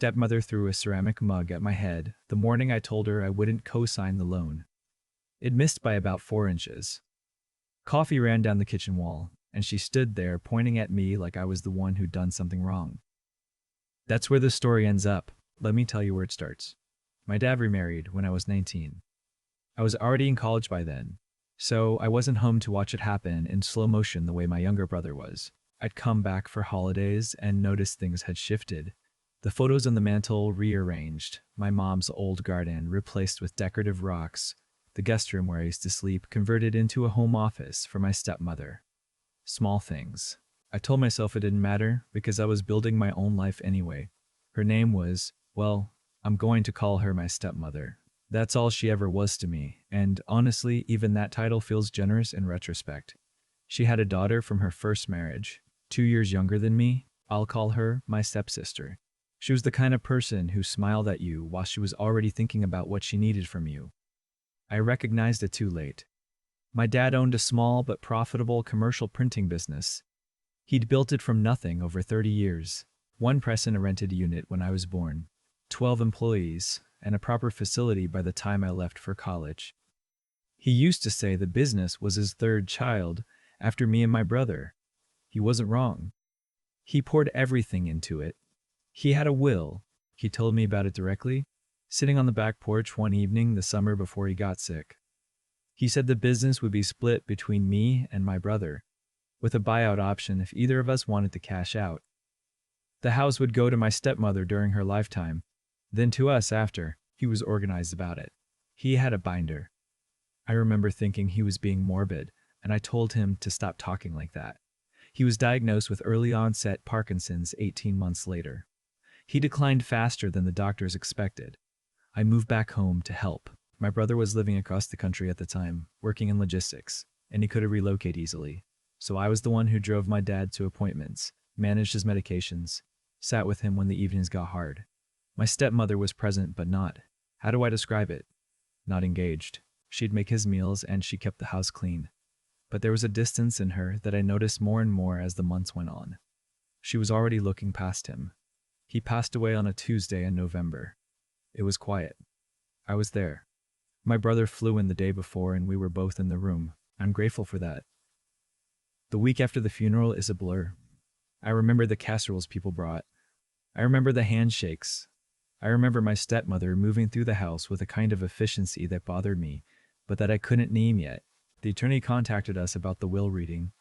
stepmother threw a ceramic mug at my head the morning I told her I wouldn't co-sign the loan. It missed by about 4 inches. Coffee ran down the kitchen wall, and she stood there pointing at me like I was the one who'd done something wrong. That's where the story ends up. Let me tell you where it starts. My dad remarried when I was 19. I was already in college by then, so I wasn't home to watch it happen in slow motion the way my younger brother was. I'd come back for holidays and noticed things had shifted. The photos on the mantle rearranged, my mom's old garden replaced with decorative rocks, the guest room where I used to sleep converted into a home office for my stepmother. Small things. I told myself it didn't matter because I was building my own life anyway. Her name was, well, I'm going to call her my stepmother. That's all she ever was to me, and honestly, even that title feels generous in retrospect. She had a daughter from her first marriage, 2 years younger than me. I'll call her my stepsister. She was the kind of person who smiled at you while she was already thinking about what she needed from you. I recognized it too late. My dad owned a small but profitable commercial printing business. He'd built it from nothing over 30 years. One press in a rented unit when I was born, 12 employees, and a proper facility by the time I left for college. He used to say the business was his third child after me and my brother. He wasn't wrong. He poured everything into it. He had a will. He told me about it directly, sitting on the back porch one evening the summer before he got sick. He said the business would be split between me and my brother, with a buyout option if either of us wanted to cash out. The house would go to my stepmother during her lifetime, then to us after. He was organized about it. He had a binder. I remember thinking he was being morbid, and I told him to stop talking like that. He was diagnosed with early onset Parkinson's 18 months later. He declined faster than the doctors expected. I moved back home to help. My brother was living across the country at the time, working in logistics, and he couldn't relocate easily. So I was the one who drove my dad to appointments, managed his medications, sat with him when the evenings got hard. My stepmother was present but not, how do I describe it? Not engaged. She'd make his meals and she kept the house clean. But there was a distance in her that I noticed more and more as the months went on. She was already looking past him. He passed away on a Tuesday in November. It was quiet. I was there. My brother flew in the day before and we were both in the room. I'm grateful for that. The week after the funeral is a blur. I remember the casseroles people brought. I remember the handshakes. I remember my stepmother moving through the house with a kind of efficiency that bothered me, but that I couldn't name yet. The attorney contacted us about the will reading.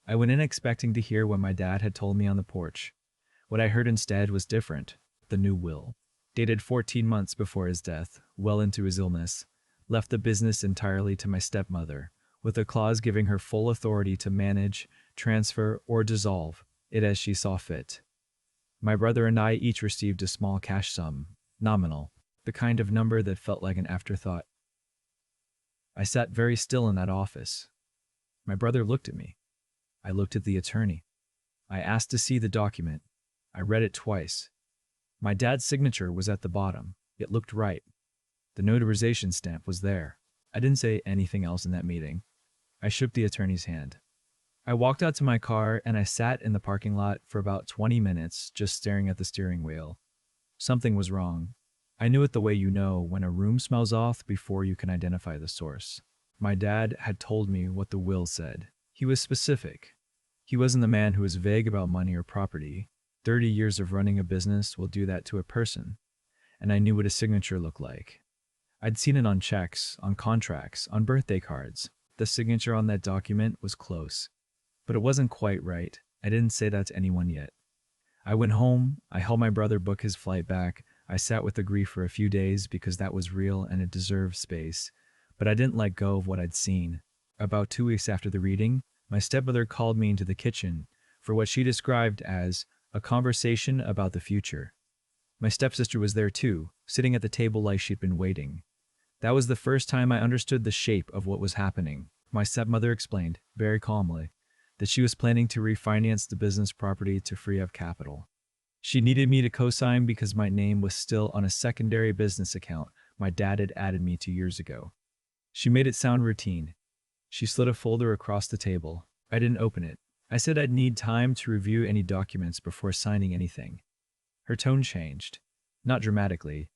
I went in expecting to hear what my dad had told me on the porch. What I heard instead was different. The new will, dated 14 months before his death, well into his illness, left the business entirely to my stepmother, with a clause giving her full authority to manage, transfer, or dissolve it as she saw fit. My brother and I each received a small cash sum, nominal, the kind of number that felt like an afterthought. I sat very still in that office. My brother looked at me. I looked at the attorney. I asked to see the document. I read it twice. My dad's signature was at the bottom. It looked right. The notarization stamp was there. I didn't say anything else in that meeting. I shook the attorney's hand. I walked out to my car and I sat in the parking lot for about 20 minutes just staring at the steering wheel. Something was wrong. I knew it the way you know when a room smells off before you can identify the source. My dad had told me what the will said. He was specific. He wasn't the man who was vague about money or property. 30 years of running a business will do that to a person. And I knew what a signature looked like. I'd seen it on checks, on contracts, on birthday cards. The signature on that document was close. But it wasn't quite right. I didn't say that to anyone yet. I went home, I helped my brother book his flight back, I sat with the grief for a few days because that was real and it deserved space. But I didn't let go of what I'd seen. About 2 weeks after the reading, my stepmother called me into the kitchen for what she described as a conversation about the future. My stepsister was there too, sitting at the table like she'd been waiting. That was the first time I understood the shape of what was happening. My stepmother explained, very calmly, that she was planning to refinance the business property to free up capital. She needed me to co-sign because my name was still on a secondary business account my dad had added me 2 years ago. She made it sound routine. She slid a folder across the table. I didn't open it. I said I'd need time to review any documents before signing anything. Her tone changed. Not dramatically.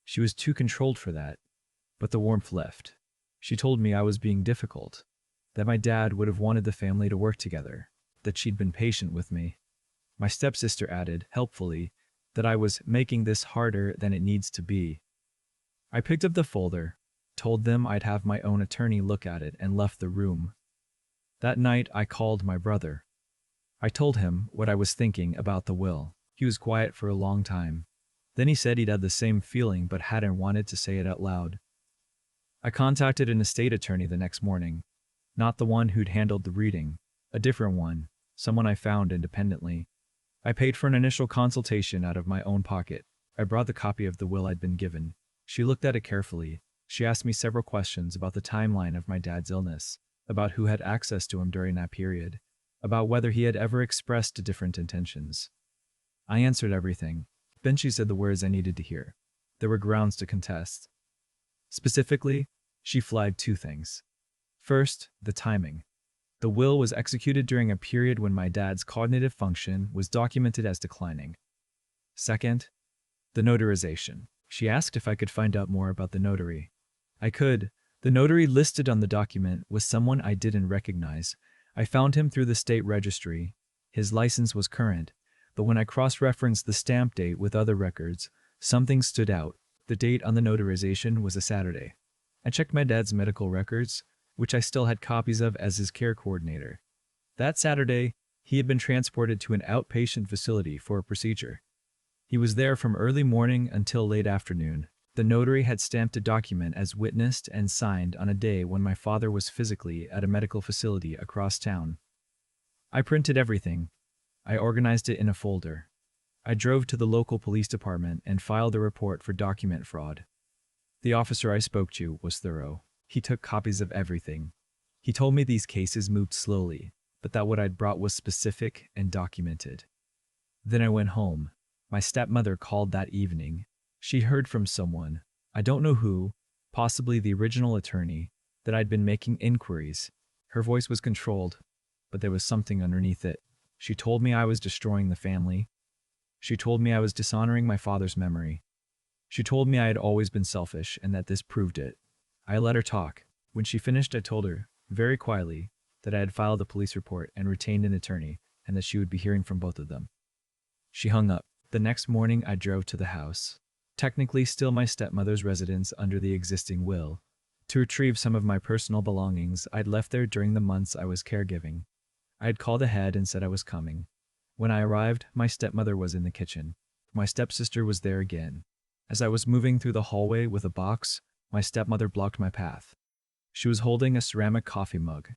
She was too controlled for that. But the warmth left. She told me I was being difficult, that my dad would have wanted the family to work together, that she'd been patient with me. My stepsister added, helpfully, that I was making this harder than it needs to be. I picked up the folder, told them I'd have my own attorney look at it, and left the room. That night, I called my brother. I told him what I was thinking about the will. He was quiet for a long time. Then he said he'd had the same feeling but hadn't wanted to say it out loud. I contacted an estate attorney the next morning. Not the one who'd handled the reading, a different one, someone I found independently. I paid for an initial consultation out of my own pocket. I brought the copy of the will I'd been given. She looked at it carefully. She asked me several questions about the timeline of my dad's illness, about who had access to him during that period, about whether he had ever expressed different intentions. I answered everything. Then she said the words I needed to hear. There were grounds to contest. Specifically, she flagged two things. First, the timing. The will was executed during a period when my dad's cognitive function was documented as declining. Second, the notarization. She asked if I could find out more about the notary. I could. The notary listed on the document was someone I didn't recognize. I found him through the state registry. His license was current, but when I cross-referenced the stamp date with other records, something stood out. The date on the notarization was a Saturday. I checked my dad's medical records, which I still had copies of as his care coordinator. That Saturday, he had been transported to an outpatient facility for a procedure. He was there from early morning until late afternoon. The notary had stamped a document as witnessed and signed on a day when my father was physically at a medical facility across town. I printed everything. I organized it in a folder. I drove to the local police department and filed a report for document fraud. The officer I spoke to was thorough. He took copies of everything. He told me these cases moved slowly, but that what I'd brought was specific and documented. Then I went home. My stepmother called that evening. She heard from someone, I don't know who, possibly the original attorney, that I'd been making inquiries. Her voice was controlled, but there was something underneath it. She told me I was destroying the family. She told me I was dishonoring my father's memory. She told me I had always been selfish and that this proved it. I let her talk. When she finished, I told her, very quietly, that I had filed a police report and retained an attorney, and that she would be hearing from both of them. She hung up. The next morning, I drove to the house, technically still my stepmother's residence under the existing will, to retrieve some of my personal belongings I'd left there during the months I was caregiving. I had called ahead and said I was coming. When I arrived, my stepmother was in the kitchen. My stepsister was there again. As I was moving through the hallway with a box, my stepmother blocked my path. She was holding a ceramic coffee mug.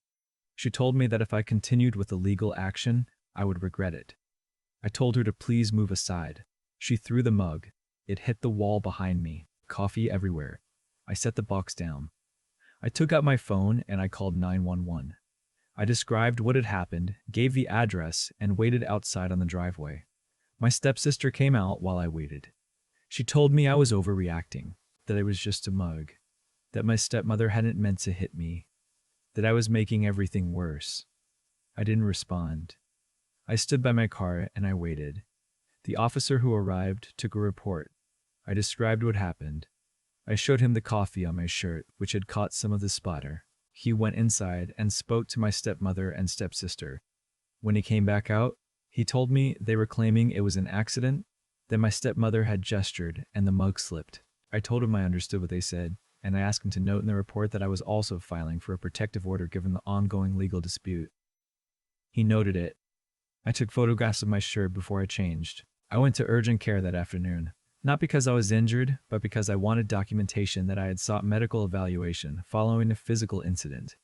She told me that if I continued with the legal action, I would regret it. I told her to please move aside. She threw the mug. It hit the wall behind me, coffee everywhere. I set the box down. I took out my phone and I called 911. I described what had happened, gave the address, and waited outside on the driveway. My stepsister came out while I waited. She told me I was overreacting, that it was just a mug, that my stepmother hadn't meant to hit me, that I was making everything worse. I didn't respond. I stood by my car and I waited. The officer who arrived took a report. I described what happened. I showed him the coffee on my shirt, which had caught some of the splatter. He went inside and spoke to my stepmother and stepsister. When he came back out, he told me they were claiming it was an accident, that my stepmother had gestured and the mug slipped. I told him I understood what they said, and I asked him to note in the report that I was also filing for a protective order given the ongoing legal dispute. He noted it. I took photographs of my shirt before I changed. I went to urgent care that afternoon, not because I was injured, but because I wanted documentation that I had sought medical evaluation following a physical incident.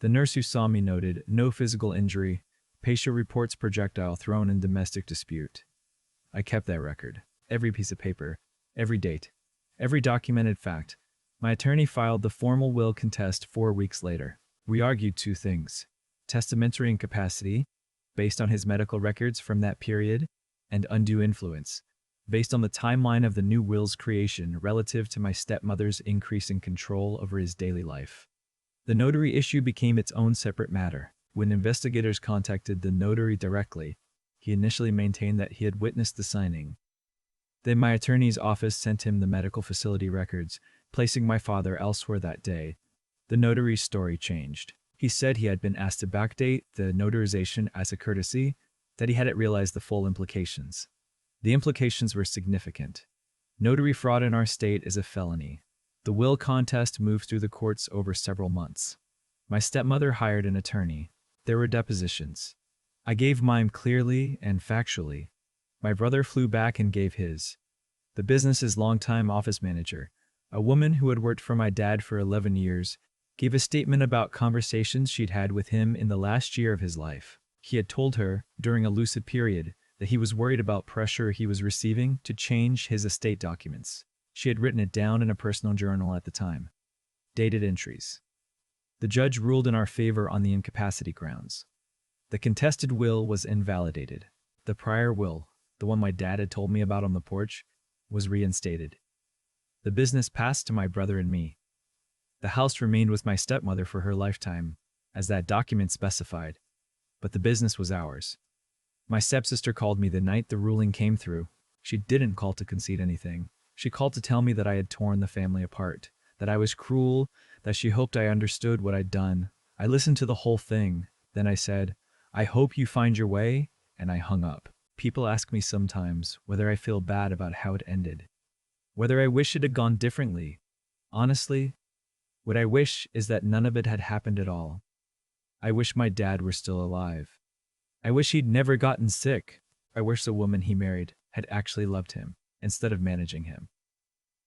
The nurse who saw me noted no physical injury, patient reports projectile thrown in domestic dispute. I kept that record, every piece of paper, every date, every documented fact. My attorney filed the formal will contest 4 weeks later. We argued two things: testamentary incapacity, based on his medical records from that period, and undue influence, based on the timeline of the new will's creation relative to my stepmother's increasing control over his daily life. The notary issue became its own separate matter. When investigators contacted the notary directly, he initially maintained that he had witnessed the signing. Then my attorney's office sent him the medical facility records, placing my father elsewhere that day. The notary's story changed. He said he had been asked to backdate the notarization as a courtesy, that he hadn't realized the full implications. The implications were significant. Notary fraud in our state is a felony. The will contest moved through the courts over several months. My stepmother hired an attorney. There were depositions. I gave mine clearly and factually. My brother flew back and gave his. The business's longtime office manager, a woman who had worked for my dad for 11 years, gave a statement about conversations she'd had with him in the last year of his life. He had told her, during a lucid period, that he was worried about pressure he was receiving to change his estate documents. She had written it down in a personal journal at the time. Dated entries. The judge ruled in our favor on the incapacity grounds. The contested will was invalidated. The prior will, the one my dad had told me about on the porch, was reinstated. The business passed to my brother and me. The house remained with my stepmother for her lifetime, as that document specified, but the business was ours. My stepsister called me the night the ruling came through. She didn't call to concede anything. She called to tell me that I had torn the family apart, that I was cruel, that she hoped I understood what I'd done. I listened to the whole thing. Then I said, "I hope you find your way," and I hung up. People ask me sometimes whether I feel bad about how it ended, whether I wish it had gone differently. Honestly, what I wish is that none of it had happened at all. I wish my dad were still alive. I wish he'd never gotten sick. I wish the woman he married had actually loved him, instead of managing him.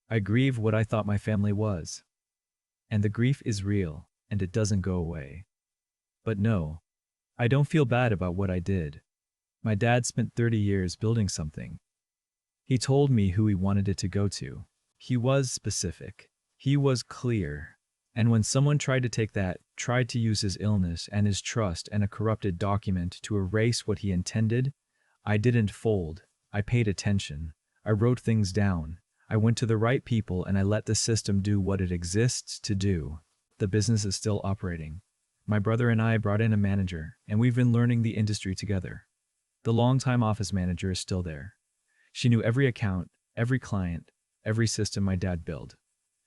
I grieve what I thought my family was. And the grief is real, and it doesn't go away. But no, I don't feel bad about what I did. My dad spent 30 years building something. He told me who he wanted it to go to. He was specific. He was clear. And when someone tried to take that, tried to use his illness and his trust and a corrupted document to erase what he intended, I didn't fold. I paid attention. I wrote things down. I went to the right people and I let the system do what it exists to do. The business is still operating. My brother and I brought in a manager, and we've been learning the industry together. The longtime office manager is still there. She knew every account, every client, every system my dad built.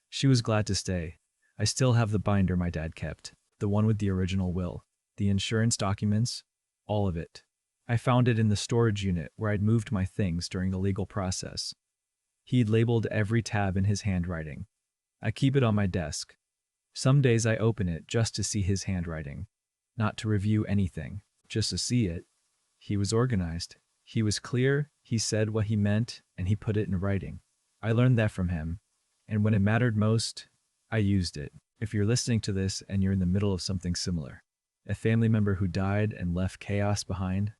She was glad to stay. I still have the binder my dad kept, the one with the original will, the insurance documents, all of it. I found it in the storage unit where I'd moved my things during the legal process. He'd labeled every tab in his handwriting. I keep it on my desk. Some days I open it just to see his handwriting, not to review anything, just to see it. He was organized. He was clear, he said what he meant, and he put it in writing. I learned that from him, and when it mattered most, I used it. If you're listening to this and you're in the middle of something similar, a family member who died and left chaos behind,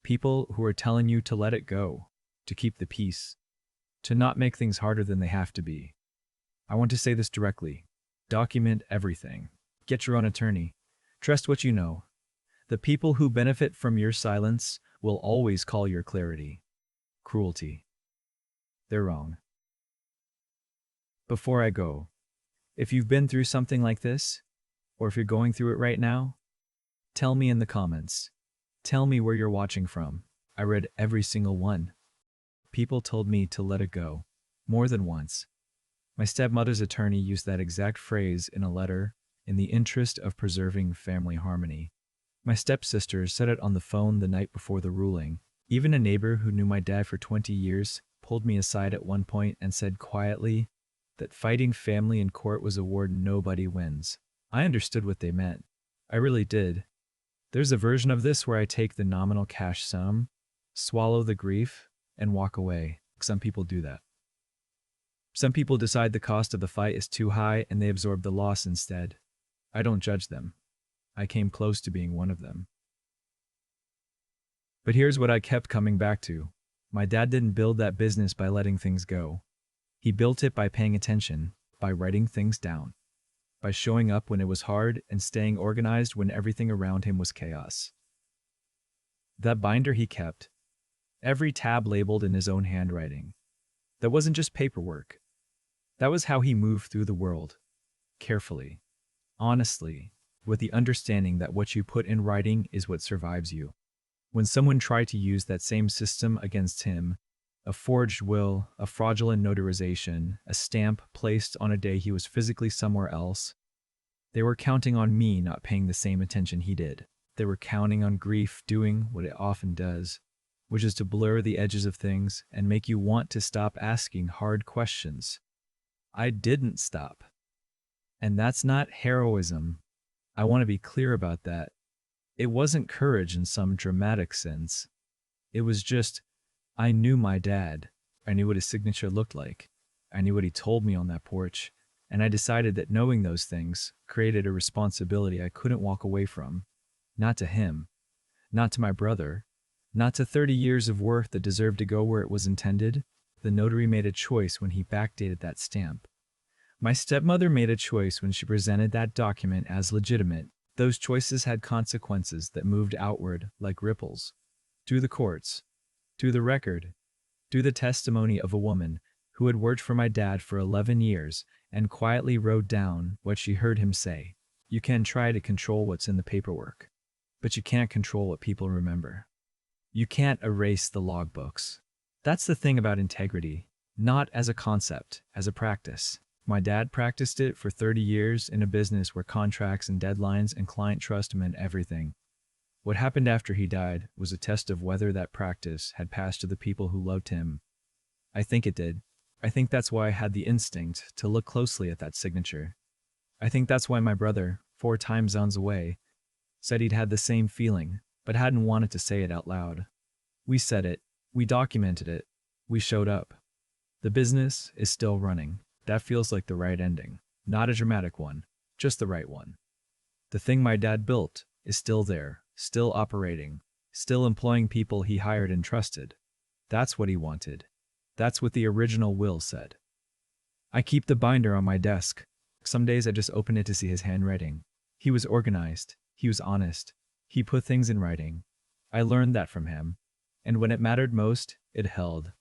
people who are telling you to let it go, to keep the peace, to not make things harder than they have to be, I want to say this directly. Document everything. Get your own attorney. Trust what you know. The people who benefit from your silence will always call your clarity cruelty. They're wrong. Before I go, if you've been through something like this, or if you're going through it right now, tell me in the comments. Tell me where you're watching from. I read every single one. People told me to let it go, more than once. My stepmother's attorney used that exact phrase in a letter in the interest of preserving family harmony. My stepsister said it on the phone the night before the ruling. Even a neighbor who knew my dad for 20 years pulled me aside at one point and said quietly that fighting family in court was a war nobody wins. I understood what they meant. I really did. There's a version of this where I take the nominal cash sum, swallow the grief, and walk away. Some people do that. Some people decide the cost of the fight is too high and they absorb the loss instead. I don't judge them. I came close to being one of them. But here's what I kept coming back to. My dad didn't build that business by letting things go. He built it by paying attention, by writing things down, by showing up when it was hard and staying organized when everything around him was chaos. That binder he kept, every tab labeled in his own handwriting. That wasn't just paperwork. That was how he moved through the world, carefully, honestly, with the understanding that what you put in writing is what survives you. When someone tried to use that same system against him, A forged will, a fraudulent notarization, a stamp placed on a day he was physically somewhere else. They were counting on me not paying the same attention he did. They were counting on grief doing what it often does, which is to blur the edges of things and make you want to stop asking hard questions. I didn't stop. And that's not heroism. I want to be clear about that. It wasn't courage in some dramatic sense. It was just, I knew my dad. I knew what his signature looked like. I knew what he told me on that porch. And I decided that knowing those things created a responsibility I couldn't walk away from. Not to him. Not to my brother. Not to 30 years of work that deserved to go where it was intended. The notary made a choice when he backdated that stamp. My stepmother made a choice when she presented that document as legitimate. Those choices had consequences that moved outward like ripples. Through the courts. Through the record. Through the testimony of a woman who had worked for my dad for 11 years and quietly wrote down what she heard him say. You can try to control what's in the paperwork, but you can't control what people remember. You can't erase the logbooks. That's the thing about integrity, not as a concept, as a practice. My dad practiced it for 30 years in a business where contracts and deadlines and client trust meant everything. What happened after he died was a test of whether that practice had passed to the people who loved him. I think it did. I think that's why I had the instinct to look closely at that signature. I think that's why my brother, 4 time zones away, said he'd had the same feeling, but hadn't wanted to say it out loud. We said it. We documented it. We showed up. The business is still running. That feels like the right ending. Not a dramatic one, just the right one. The thing my dad built is still there, still operating, still employing people he hired and trusted. That's what he wanted. That's what the original will said. I keep the binder on my desk. Some days I just open it to see his handwriting. He was organized. He was honest. He put things in writing. I learned that from him. And when it mattered most, it held.